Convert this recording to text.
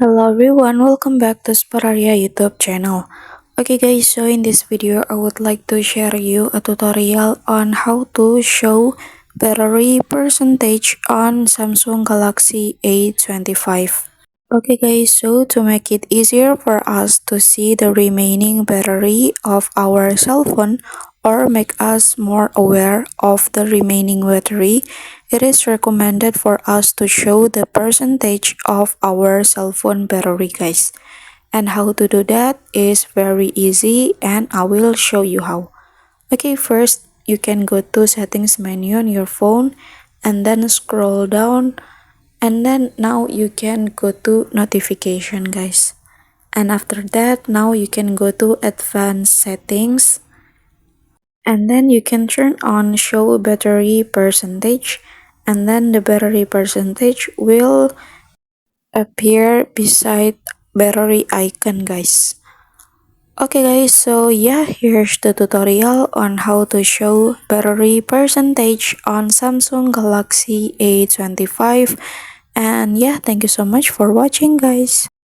Hello everyone, welcome back to Spararia YouTube channel. Okay guys, so in this video I would like to share you a tutorial on how to show battery percentage on Samsung Galaxy A25. Okay guys, so to make it easier for us to see the remaining battery of our cell phone or make us more aware of the remaining battery, it is recommended for us to show the percentage of our cell phone battery guys. And how to do that is very easy and I will show you how. Okay, first you can go to settings menu on your phone and then scroll down, and then now you can go to notification guys, and after that now you can go to advanced settings, and then you can turn on show battery percentage, and then the battery percentage will appear beside battery icon guys. Okay guys, so yeah, here's the tutorial on how to show battery percentage on Samsung Galaxy A25. And yeah, thank you so much for watching guys.